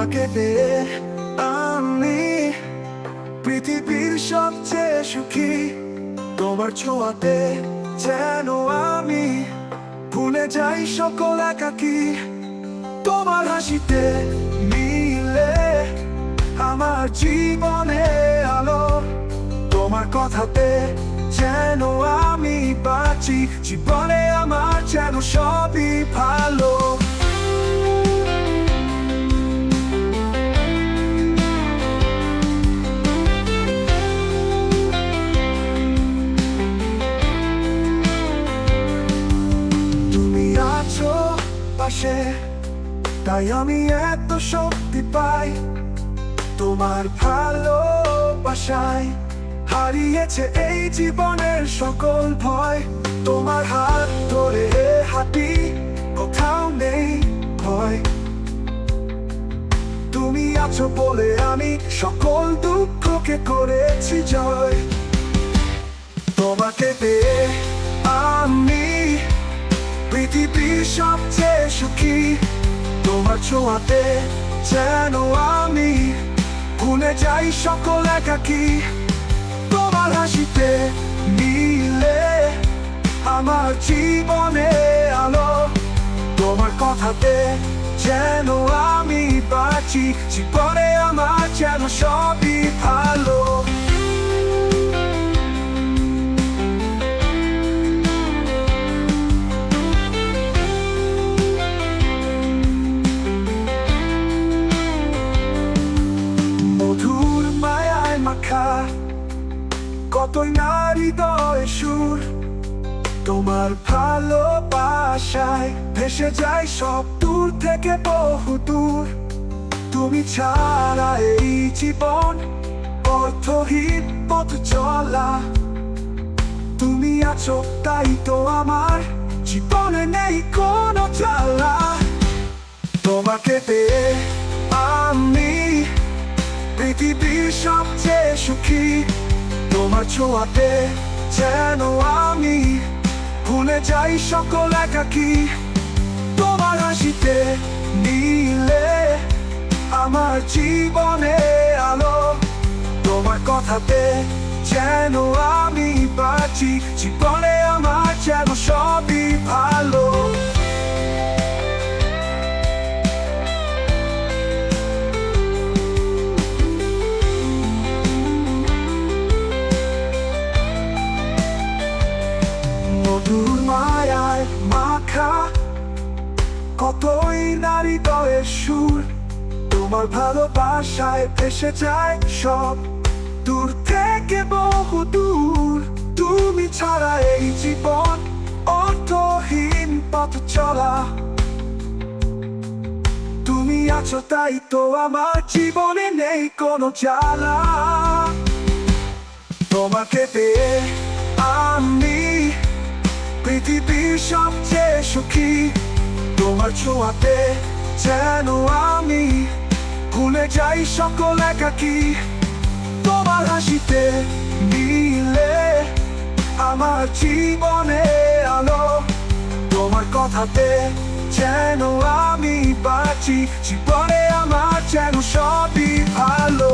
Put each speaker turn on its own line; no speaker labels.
তোমাকে পেয়ে আমি পৃথিবীর সবচেয়ে সুখী। তোমার ছোঁয়াতে যেন আমি ভুলে যাই সকল একাকী। তোমার হাসিতে মিলে আমার জীবনে আলো। তোমার কথাতে যেন আমি বাঁচি, জীবনে আমার যেন সবই ভালো। তুমি আছো পাশে, তাই আমি এত শক্তি পাই। তোমার ভালোবাসায় হারিয়েছে এই জীবনের সকল ভয়। তোমার হাত ধরে হাঁটি, কোথাও নেই ভয়। তুমি আছো বলে আমি সকল দুঃখকে করেছি জয়। তোমাকে পেয়ে আমি পৃথিবীর সবচেয়ে সুখী। তোমার ছোঁয়াতে যেন আমি ভুলে যাই সকল একাকী। তোমার হাসিতে মিলে আমার জীবনে আলো। তোমার কথাতে যেন আমি বাঁচি, জীবনে আমার যেন সবই ভালো। মধুর মায়ায় মাখা কতই না হৃদয়ের সুর। তোমার ভালোবাসায় ভেসে যায় সব দূর থেকে বহু দূর। তুমি ছাড়া এই জীবন অর্থহীন পথ চলা। তুমি আছো তাই তো আমার জীবনে নেই কোনো জ্বালা। তোমাকে পেয়ে আমি পৃথিবীর সবচেয়ে সুখী। তোমার ছোঁয়াতে যেন আমি ভুলে যাই সকল একাকী। তোমার হাসিতে মিলে আমার জীবনে আলো। তোমার কথাতে যেন আমি বাঁচি, জীবনে আমার যেন সবই ভালো। মধুর মায়ায় মাখা কতই না হৃদয়ের সুর। তোমার ভালোবাসায় ভেসে যায় সব দূর থেকে বহু দূর। তুমি ছাড়া এই জীবন অর্থহীন পথ চলা। তুমি আছো তাই তো আমার জীবনে নেই কোনো জ্বালা। তোমাকে পেয়ে আমি পৃথিবীর সবচেয়ে সুখী। তোমার ছোঁয়াতে যেন আমি ভুলে যাই সকল একাকী। তোমার হাসিতে মিলে আমার জীবনে আলো। তোমার কথাতে যেন আমি বাঁচি, জীবনে আমার যেন সবই ভালো।